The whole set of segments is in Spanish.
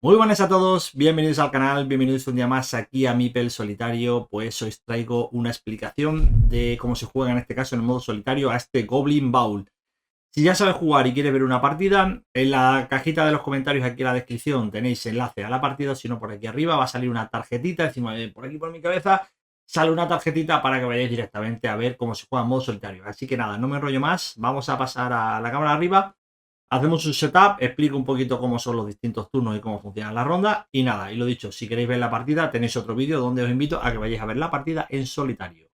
Muy buenas a todos, bienvenidos al canal, bienvenidos un día más aquí a Mipel Solitario. Pues os traigo una explicación de cómo se juega en este caso en el modo solitario a este Goblin Bowl. Si ya sabes jugar y quieres ver una partida, en la cajita de los comentarios aquí en la descripción tenéis enlace a la partida, si no por aquí arriba va a salir una tarjetita, encima de por aquí por mi cabeza sale una tarjetita para que vayáis directamente a ver cómo se juega en modo solitario. Así que nada, no me enrollo más, vamos a pasar a la cámara arriba. Hacemos un setup, explico un poquito cómo son los distintos turnos y cómo funciona la ronda. Y nada, y lo dicho, si queréis ver la partida, tenéis otro vídeo donde os invito a que vayáis a ver la partida en solitario.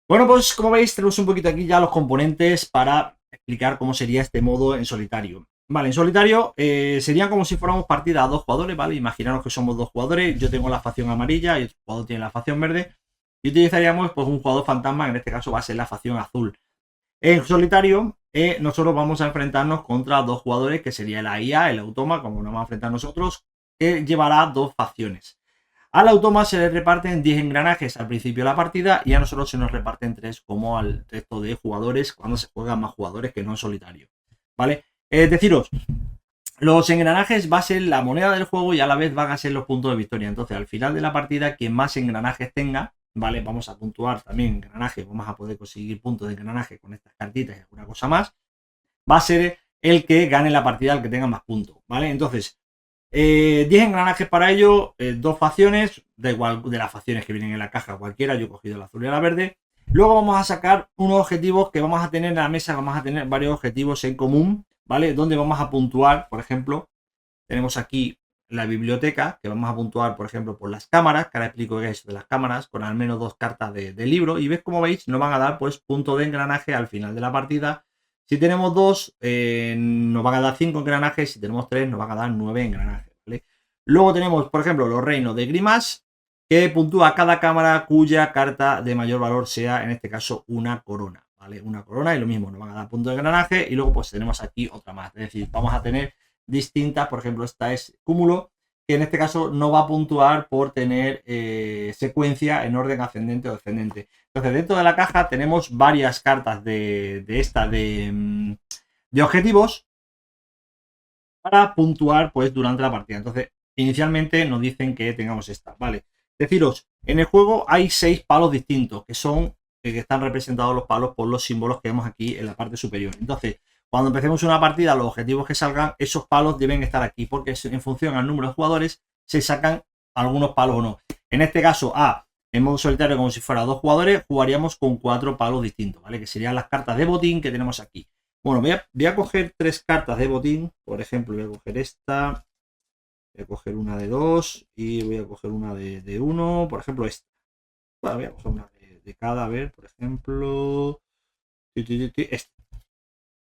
Bueno, pues como veis, tenemos un poquito aquí ya los componentes para explicar cómo sería este modo en solitario. Vale, en solitario sería como si fuéramos partida a dos jugadores, ¿vale? Imaginaros que somos dos jugadores, yo tengo la facción amarilla y otro jugador tiene la facción verde. Y utilizaríamos pues un jugador fantasma, en este caso va a ser la facción azul. En solitario, nosotros vamos a enfrentarnos contra dos jugadores, que sería la IA, el automa, como nos vamos a enfrentar nosotros, que llevará dos facciones. Al automa se le reparten 10 engranajes al principio de la partida y a nosotros se nos reparten 3 como al resto de jugadores cuando se juegan más jugadores que no en solitario. ¿Vale? Deciros, los engranajes va a ser la moneda del juego y a la vez van a ser los puntos de victoria. Entonces, al final de la partida, quien más engranajes tenga, ¿vale? Vamos a puntuar también engranajes, vamos a poder conseguir puntos de engranaje con estas cartitas y alguna cosa más. Va a ser el que gane la partida, el que tenga más puntos, ¿vale? Entonces, 10 engranajes para ello, dos facciones, da igual de las facciones que vienen en la caja, cualquiera, yo he cogido la azul y la verde. Luego vamos a sacar unos objetivos que vamos a tener en la mesa, vamos a tener varios objetivos en común, ¿vale? Donde vamos a puntuar, por ejemplo, tenemos aquí la biblioteca, que vamos a puntuar, por ejemplo, por las cámaras, que ahora explico qué es de las cámaras, con al menos 2 cartas de libro, y ves, como veis, nos van a dar pues punto de engranaje al final de la partida. Si tenemos 2, nos van a dar 5 engranajes, si tenemos 3, nos van a dar 9 engranajes, ¿vale? Luego tenemos, por ejemplo, los reinos de Grimas, que puntúa cada cámara cuya carta de mayor valor sea, en este caso, una corona, ¿vale? Una corona, y lo mismo, nos van a dar punto de engranaje, y luego pues tenemos aquí otra más, es decir, vamos a tener distintas. Por ejemplo, esta es cúmulo, que en este caso no va a puntuar por tener secuencia en orden ascendente o descendente. Entonces, dentro de la caja tenemos varias cartas de objetivos para puntuar pues durante la partida. Entonces, inicialmente nos dicen que tengamos esta, ¿vale? Deciros, en el juego hay 6 palos distintos, que son que están representados los palos por los símbolos que vemos aquí en la parte superior. Entonces, cuando empecemos una partida, los objetivos que salgan, esos palos deben estar aquí, porque en función al número de jugadores se sacan algunos palos o no. En este caso, en modo solitario, como si fuera 2 jugadores, jugaríamos con 4 palos distintos, ¿vale? Que serían las cartas de botín que tenemos aquí. Bueno, voy a coger 3 cartas de botín. Por ejemplo, voy a coger esta, voy a coger una de 2 y voy a coger una de 1. Por ejemplo, esta. Bueno, voy a coger una de cada, a ver, por ejemplo, esta.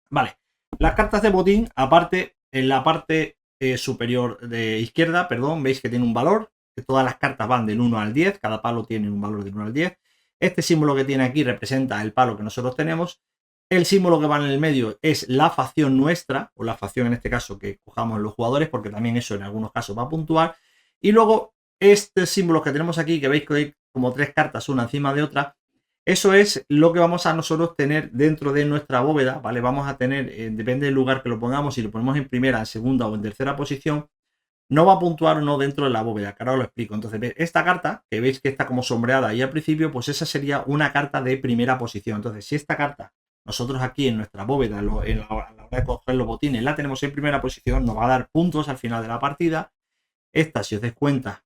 Vale, las cartas de botín, aparte, en la parte superior de izquierda, perdón, veis que tiene un valor, que todas las cartas van del 1 al 10, cada palo tiene un valor del 1 al 10. Este símbolo que tiene aquí representa el palo que nosotros tenemos. El símbolo que va en el medio es la facción nuestra, o la facción en este caso que cojamos los jugadores, porque también eso en algunos casos va a puntuar. Y luego este símbolo que tenemos aquí, que veis que hay como 3 cartas una encima de otra, eso es lo que vamos a nosotros tener dentro de nuestra bóveda, ¿vale? Vamos a tener, depende del lugar que lo pongamos, si lo ponemos en primera, en segunda o en tercera posición, no va a puntuar o no dentro de la bóveda, que ahora os lo explico. Entonces, esta carta, que veis que está como sombreada ahí al principio, pues esa sería una carta de primera posición. Entonces, si esta carta, nosotros aquí en nuestra bóveda, a la hora de coger los botines, la tenemos en primera posición, nos va a dar puntos al final de la partida. Esta, si os dais cuenta,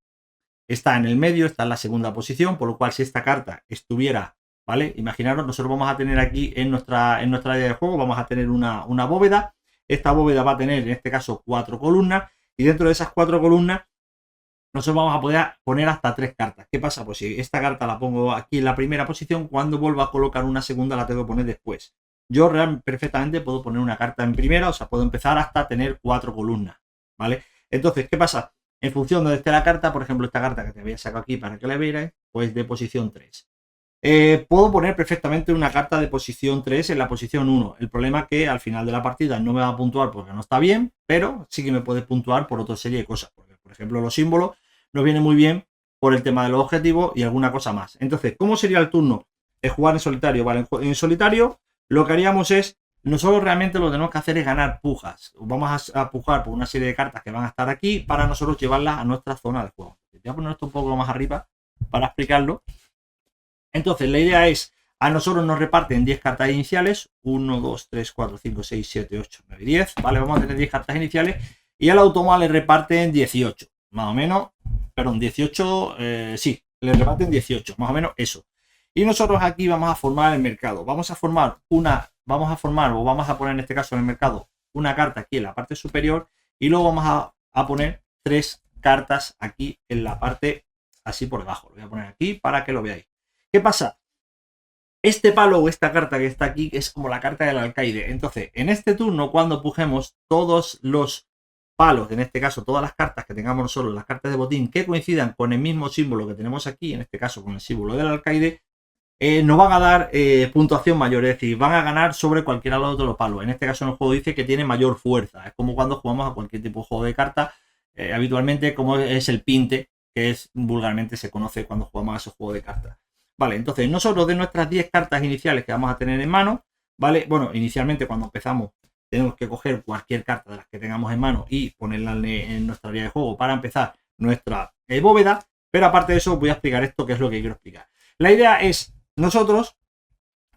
está en el medio, está en la segunda posición, por lo cual si esta carta estuviera, ¿vale? Imaginaros, nosotros vamos a tener aquí en nuestra área de juego, vamos a tener una bóveda. Esta bóveda va a tener, en este caso, 4 columnas, y dentro de esas 4 columnas nosotros vamos a poder poner hasta 3 cartas. ¿Qué pasa? Pues si esta carta la pongo aquí en la primera posición, cuando vuelva a colocar una segunda la tengo que poner después. Yo realmente perfectamente puedo poner una carta en primera, o sea, puedo empezar hasta tener 4 columnas, ¿vale? Entonces, ¿qué pasa? En función de donde esté la carta, por ejemplo, esta carta que te había sacado aquí para que la vierais, pues de posición 3. Puedo poner perfectamente una carta de posición 3 en la posición 1. El problema es que al final de la partida no me va a puntuar porque no está bien, pero sí que me puede puntuar por otra serie de cosas. Porque, por ejemplo, los símbolos nos vienen muy bien por el tema de los objetivos y alguna cosa más. Entonces, ¿cómo sería el turno? jugar en solitario. Vale, en solitario lo que haríamos es, nosotros realmente lo que tenemos que hacer es ganar pujas. Vamos a pujar por una serie de cartas que van a estar aquí para nosotros llevarlas a nuestra zona de juego. Voy a poner esto un poco más arriba para explicarlo. Entonces, la idea es, a nosotros nos reparten 10 cartas iniciales, 1, 2, 3, 4, 5, 6, 7, 8, 9, 10, ¿vale? Vamos a tener 10 cartas iniciales y al automa le reparten 18, más o menos, perdón, 18, sí, le reparten 18, más o menos eso. Y nosotros aquí vamos a formar el mercado, vamos a poner en este caso en el mercado una carta aquí en la parte superior y luego vamos a poner 3 cartas aquí en la parte así por debajo. Lo voy a poner aquí para que lo veáis. ¿Qué pasa? Este palo o esta carta que está aquí es como la carta del alcaide. Entonces, en este turno, cuando pujemos todos los palos, en este caso todas las cartas que tengamos nosotros, las cartas de botín, que coincidan con el mismo símbolo que tenemos aquí, en este caso con el símbolo del alcaide, nos van a dar puntuación mayor, es decir, van a ganar sobre cualquiera de los otros palos. En este caso en el juego dice que tiene mayor fuerza. Es como cuando jugamos a cualquier tipo de juego de cartas, habitualmente como es el pinte, que es vulgarmente se conoce cuando jugamos a ese juego de cartas. Vale, entonces nosotros de nuestras 10 cartas iniciales que vamos a tener en mano, ¿vale? Bueno, inicialmente cuando empezamos tenemos que coger cualquier carta de las que tengamos en mano y ponerla en nuestra área de juego para empezar nuestra bóveda, pero aparte de eso voy a explicar esto, que es lo que quiero explicar. La idea es, nosotros,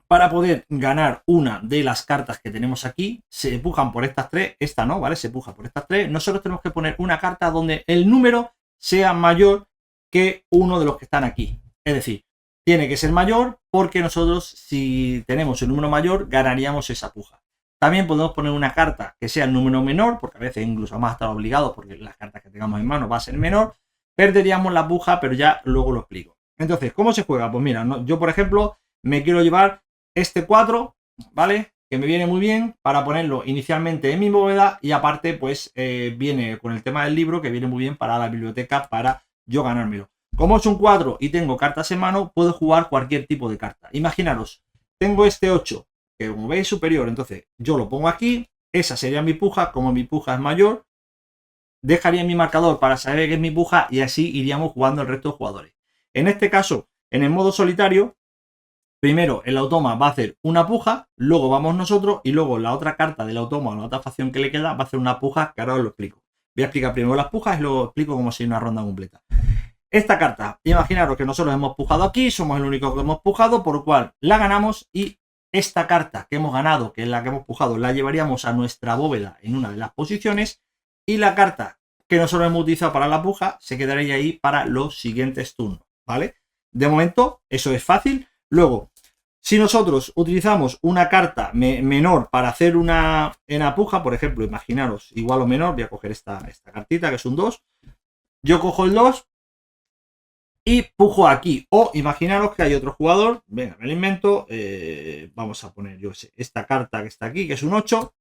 para poder ganar una de las cartas que tenemos aquí, se pujan por estas 3, esta no, ¿vale? Se puja por estas 3, nosotros tenemos que poner una carta donde el número sea mayor que uno de los que están aquí. Es decir, tiene que ser mayor porque nosotros, si tenemos el número mayor, ganaríamos esa puja. También podemos poner una carta que sea el número menor, porque a veces incluso vamos a estar obligados porque las cartas que tengamos en mano va a ser menor. Perderíamos la puja, pero ya luego lo explico. Entonces, ¿cómo se juega? Pues mira, yo por ejemplo me quiero llevar este 4, ¿vale? Que me viene muy bien para ponerlo inicialmente en mi bóveda y aparte pues viene con el tema del libro que viene muy bien para la biblioteca para yo ganármelo. Como es un 4 y tengo cartas en mano, puedo jugar cualquier tipo de carta. Imaginaros, tengo este 8, que como veis es superior, entonces yo lo pongo aquí, esa sería mi puja, como mi puja es mayor, dejaría mi marcador para saber que es mi puja y así iríamos jugando el resto de jugadores. En este caso, en el modo solitario, primero el automa va a hacer una puja, luego vamos nosotros y luego la otra carta del automa o la otra facción que le queda va a hacer una puja que ahora os lo explico. Voy a explicar primero las pujas y luego explico cómo sería una ronda completa. Esta carta, imaginaros que nosotros hemos pujado aquí, somos el único que hemos pujado, por lo cual la ganamos y esta carta que hemos ganado, que es la que hemos pujado, la llevaríamos a nuestra bóveda en una de las posiciones y la carta que nosotros hemos utilizado para la puja se quedaría ahí para los siguientes turnos, ¿vale? De momento, eso es fácil. Luego, si nosotros utilizamos una carta menor para hacer una puja, por ejemplo, imaginaros igual o menor, voy a coger esta cartita que es un 2, yo cojo el 2 y pujo aquí. O imaginaros que hay otro jugador, venga, me lo invento, vamos a poner, yo sé, esta carta que está aquí, que es un 8,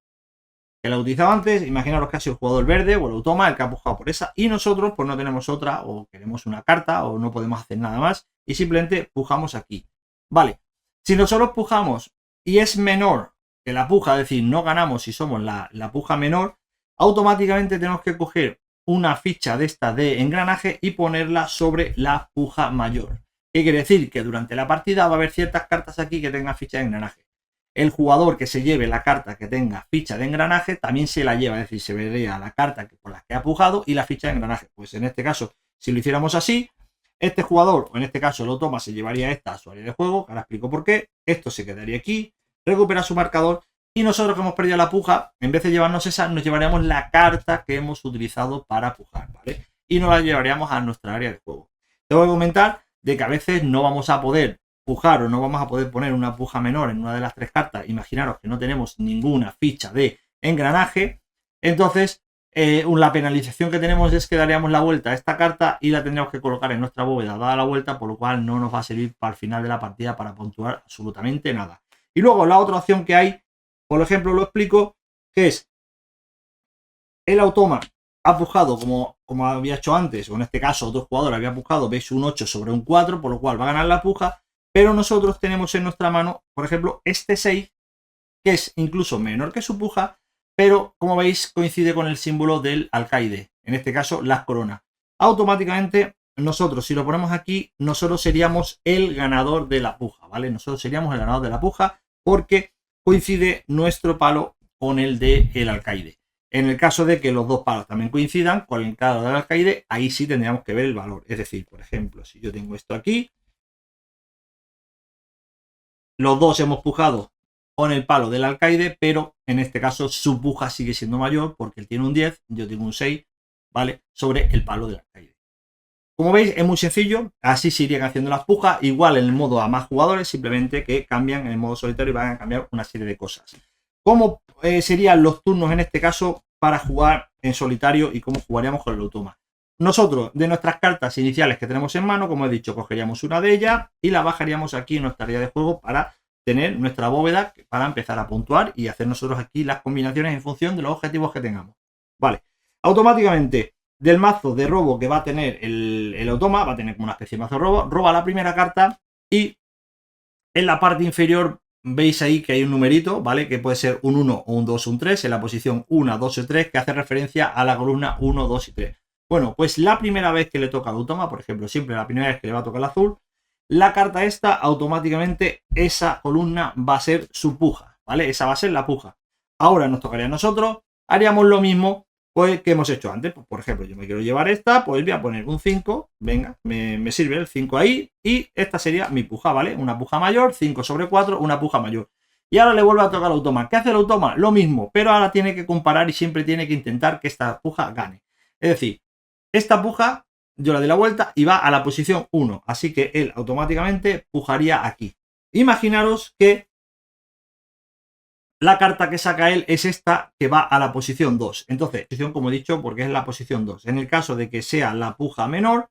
que la he utilizado antes. Imaginaros que ha sido el jugador verde o el automa el que ha pujado por esa y nosotros pues no tenemos otra o queremos una carta o no podemos hacer nada más y simplemente pujamos aquí. Vale, si nosotros pujamos y es menor que la puja, es decir, no ganamos si somos la puja menor, automáticamente tenemos que coger una ficha de esta de engranaje y ponerla sobre la puja mayor. ¿Qué quiere decir? Que durante la partida va a haber ciertas cartas aquí que tengan ficha de engranaje. El jugador que se lleve la carta que tenga ficha de engranaje también se la lleva, es decir, se vería la carta por la que ha pujado y la ficha de engranaje. Pues en este caso, si lo hiciéramos así, este jugador, o en este caso el automa, se llevaría esta a su área de juego, ahora explico por qué, esto se quedaría aquí, recupera su marcador y nosotros que hemos perdido la puja, en vez de llevarnos esa, nos llevaríamos la carta que hemos utilizado para pujar, ¿vale? Y nos la llevaríamos a nuestra área de juego. Tengo que comentar de que a veces no vamos a poder pujar o no vamos a poder poner una puja menor en una de las 3 cartas. Imaginaros que no tenemos ninguna ficha de engranaje, entonces la penalización que tenemos es que daríamos la vuelta a esta carta y la tendríamos que colocar en nuestra bóveda dada la vuelta, por lo cual no nos va a servir para el final de la partida para puntuar absolutamente nada. Y luego la otra opción que hay, por ejemplo, lo explico, que es el automa ha pujado como había hecho antes, o en este caso otro jugador había pujado, veis, un 8 sobre un 4, por lo cual va a ganar la puja, pero nosotros tenemos en nuestra mano, por ejemplo, este 6, que es incluso menor que su puja, pero como veis coincide con el símbolo del alcaide, en este caso las coronas. Automáticamente nosotros, si lo ponemos aquí, nosotros seríamos el ganador de la puja, ¿vale? Nosotros seríamos el ganador de la puja porque coincide nuestro palo con el del alcaide. En el caso de que los dos palos también coincidan con el palo del alcaide, ahí sí tendríamos que ver el valor. Es decir, por ejemplo, si yo tengo esto aquí, los dos hemos pujado con el palo del alcaide, pero en este caso su puja sigue siendo mayor porque él tiene un 10, yo tengo un 6, ¿vale? Sobre el palo del alcaide. Como veis, es muy sencillo, así se irían haciendo las pujas, igual en el modo a más jugadores, simplemente que cambian en el modo solitario y van a cambiar una serie de cosas. ¿Cómo serían los turnos en este caso para jugar en solitario y cómo jugaríamos con el automa? Nosotros, de nuestras cartas iniciales que tenemos en mano, como he dicho, cogeríamos una de ellas y la bajaríamos aquí en nuestra área de juego para tener nuestra bóveda para empezar a puntuar y hacer nosotros aquí las combinaciones en función de los objetivos que tengamos. Vale, automáticamente del mazo de robo que va a tener el automa, va a tener como una especie de mazo de robo, roba la primera carta y en la parte inferior veis ahí que hay un numerito, ¿vale? Que puede ser un 1 o un 2 o un 3 en la posición 1, 2 o 3 que hace referencia a la columna 1, 2 y 3. Bueno, pues la primera vez que le toca al automa, por ejemplo, siempre la primera vez que le va a tocar el azul, la carta esta, automáticamente esa columna va a ser su puja, ¿vale? Esa va a ser la puja. Ahora nos tocaría a nosotros, haríamos lo mismo pues, que hemos hecho antes. Pues, por ejemplo, yo me quiero llevar esta, pues voy a poner un 5, venga, me sirve el 5 ahí, y esta sería mi puja, ¿vale? Una puja mayor, 5 sobre 4, una puja mayor. Y ahora le vuelve a tocar al automa. ¿Qué hace el automa? Lo mismo, pero ahora tiene que comparar y siempre tiene que intentar que esta puja gane. Es decir, esta puja yo le doy la vuelta y va a la posición 1, así que él automáticamente pujaría aquí. Imaginaros que la carta que saca él es esta que va a la posición 2. Entonces, posición como he dicho, porque es la posición 2. En el caso de que sea la puja menor,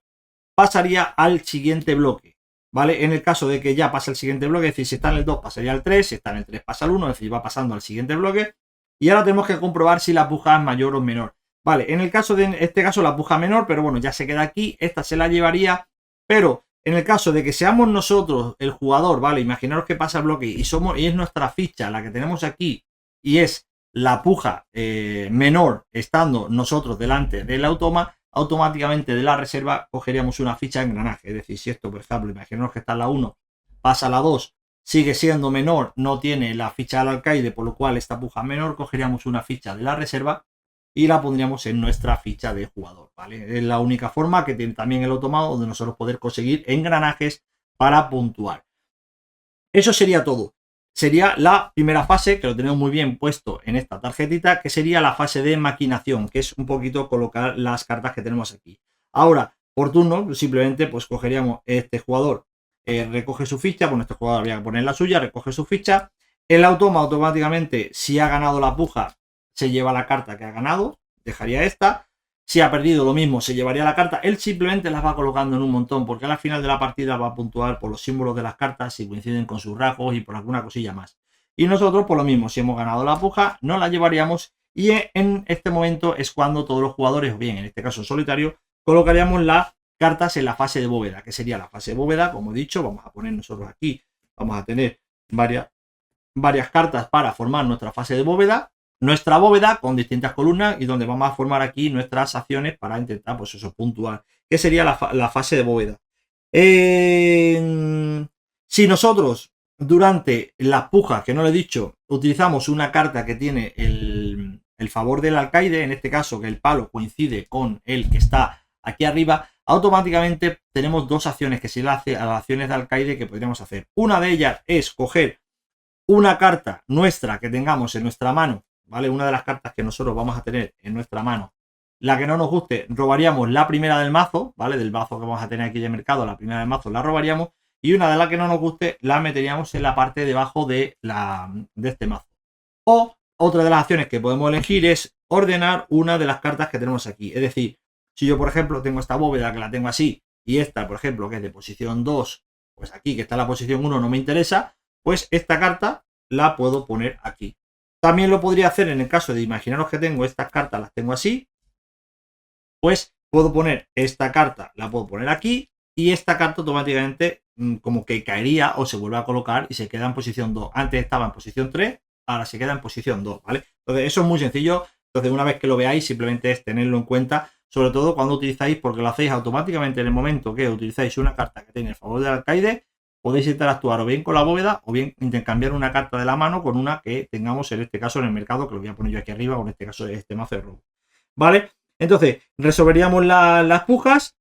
pasaría al siguiente bloque, ¿vale? En el caso de que ya pase al siguiente bloque, es decir, si está en el 2 pasaría al 3, si está en el 3 pasa al 1, es decir, va pasando al siguiente bloque. Y ahora tenemos que comprobar si la puja es mayor o menor. Vale, en el caso de este caso la puja menor, pero bueno, ya se queda aquí, esta se la llevaría, pero en el caso de que seamos nosotros el jugador, vale, imaginaros que pasa el bloque y es nuestra ficha la que tenemos aquí y es la puja menor estando nosotros delante del automa, automáticamente de la reserva cogeríamos una ficha de engranaje. Es decir, si esto, por ejemplo, imaginaros que está en la 1, pasa a la 2, sigue siendo menor, no tiene la ficha del alcaide, por lo cual esta puja menor, cogeríamos una ficha de la reserva y la pondríamos en nuestra ficha de jugador, ¿vale? Es la única forma que tiene también el automado de nosotros poder conseguir engranajes para puntuar. Eso sería todo. Sería la primera fase, que lo tenemos muy bien puesto en esta tarjetita, que sería la fase de maquinación, que es un poquito colocar las cartas que tenemos aquí. Ahora, por turno, simplemente pues cogeríamos este jugador, recoge su ficha, bueno, este jugador habría que poner la suya, recoge su ficha. El automa automáticamente, si ha ganado la puja, se lleva la carta que ha ganado, dejaría esta. Si ha perdido lo mismo, se llevaría la carta. Él simplemente las va colocando en un montón, porque al final de la partida va a puntuar por los símbolos de las cartas, si coinciden con sus rasgos y por alguna cosilla más. Y nosotros, por lo mismo, si hemos ganado la puja, no la llevaríamos. Y en este momento es cuando todos los jugadores, o bien en este caso solitario, colocaríamos las cartas en la fase de bóveda, que sería la fase de bóveda, como he dicho. Vamos a poner nosotros aquí, vamos a tener varias cartas para formar nuestra fase de bóveda. Nuestra bóveda con distintas columnas y donde vamos a formar aquí nuestras acciones para intentar, pues eso, puntuar. Que sería la fase de bóveda. Si nosotros durante las pujas, que no lo he dicho, utilizamos una carta que tiene el favor del alcaide, en este caso que el palo coincide con el que está aquí arriba, automáticamente tenemos dos acciones que se le hace a las acciones de alcaide que podríamos hacer. Una de ellas es coger una carta nuestra que tengamos en nuestra mano, ¿vale? Una de las cartas que nosotros vamos a tener en nuestra mano. La que no nos guste, robaríamos la primera del mazo, ¿vale? Del mazo que vamos a tener aquí de mercado, la primera del mazo la robaríamos. Y una de las que no nos guste, la meteríamos en la parte de abajo de este mazo. O otra de las acciones que podemos elegir es ordenar una de las cartas que tenemos aquí. Es decir, si yo, por ejemplo, tengo esta bóveda que la tengo así, y esta, por ejemplo, que es de posición 2, pues aquí, que está en la posición 1, no me interesa, pues esta carta la puedo poner aquí. También lo podría hacer en el caso de imaginaros que tengo estas cartas, las tengo así, pues puedo poner esta carta, la puedo poner aquí y esta carta automáticamente como que caería o se vuelve a colocar y se queda en posición 2. Antes estaba en posición 3, ahora se queda en posición 2, ¿vale? Entonces eso es muy sencillo. Entonces una vez que lo veáis simplemente es tenerlo en cuenta, sobre todo cuando utilizáis, porque lo hacéis automáticamente en el momento que utilizáis una carta que tiene el favor del alcaide, podéis interactuar o bien con la bóveda o bien intercambiar una carta de la mano con una que tengamos en este caso en el mercado, que lo voy a poner yo aquí arriba, o en este caso es este mazo de robo. ¿Vale? Entonces, resolveríamos las pujas,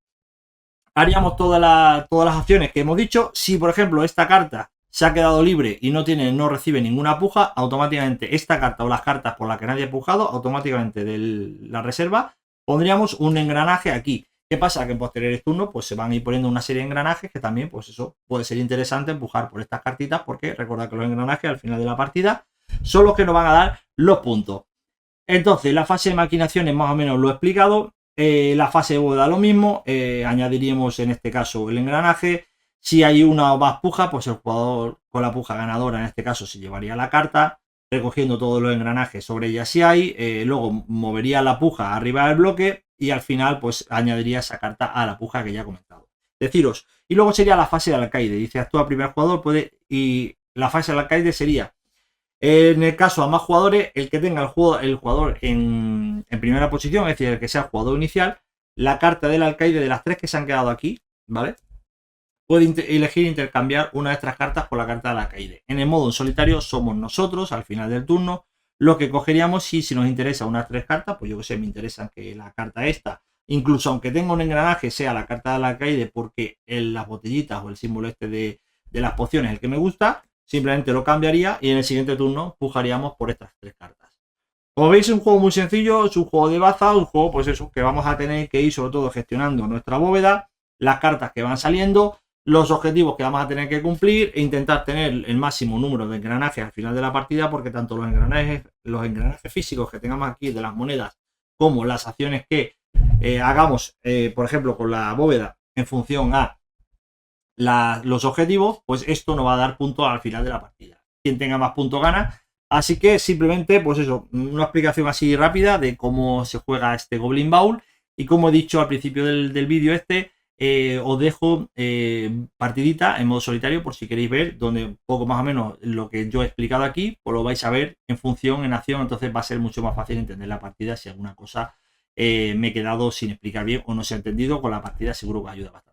haríamos todas las acciones que hemos dicho. Si, por ejemplo, esta carta se ha quedado libre y no recibe ninguna puja, automáticamente esta carta o las cartas por las que nadie ha pujado, automáticamente de la reserva pondríamos un engranaje aquí. ¿Qué pasa? Que en posteriores turnos pues se van a ir poniendo una serie de engranajes que también, pues eso, puede ser interesante empujar por estas cartitas, porque recordad que los engranajes al final de la partida son los que nos van a dar los puntos. Entonces, la fase de maquinaciones más o menos lo he explicado. La fase de bóveda lo mismo. Añadiríamos en este caso el engranaje. Si hay una o más pujas, pues el jugador con la puja ganadora en este caso se llevaría la carta, recogiendo todos los engranajes sobre ella si hay. Luego movería la puja arriba del bloque y al final pues añadiría esa carta a la puja que ya he comentado. Deciros. Y luego sería la fase del alcaide. Dice actúa primer jugador, y la fase del alcaide sería, en el caso a más jugadores, el que tenga el jugador en primera posición, es decir, el que sea el jugador inicial, la carta del alcaide de las 3 que se han quedado aquí, ¿vale? Puede elegir intercambiar una de estas cartas por la carta del alcaide. En el modo en solitario somos nosotros, al final del turno, lo que cogeríamos si nos interesa unas 3 cartas, pues yo que sé, me interesan que la carta esta, incluso aunque tenga un engranaje, sea la carta del alcaide, porque en las botellitas o el símbolo este de las pociones es el que me gusta. Simplemente lo cambiaría y en el siguiente turno pujaríamos por estas 3 cartas. Como veis, es un juego muy sencillo, es un juego de baza, un juego pues eso, que vamos a tener que ir sobre todo gestionando nuestra bóveda, las cartas que van saliendo, los objetivos que vamos a tener que cumplir e intentar tener el máximo número de engranajes al final de la partida, porque tanto los engranajes físicos que tengamos aquí de las monedas como las acciones que hagamos, por ejemplo, con la bóveda en función a los objetivos, pues esto nos va a dar puntos al final de la partida. Quien tenga más puntos gana. Así que simplemente, pues eso, una explicación así rápida de cómo se juega este Goblin Bowl. Y como he dicho al principio del vídeo os dejo partidita en modo solitario por si queréis ver, donde un poco más o menos lo que yo he explicado aquí, pues lo vais a ver en función, en acción. Entonces va a ser mucho más fácil entender la partida si alguna cosa me he quedado sin explicar bien o no se ha entendido. Con la partida seguro que ayuda bastante.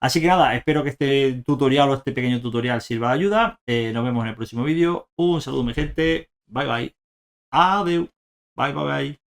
Así que nada, espero que este tutorial o este pequeño tutorial sirva de ayuda. Nos vemos en el próximo vídeo. Un saludo mi gente. Bye bye. Adiós. Bye bye bye.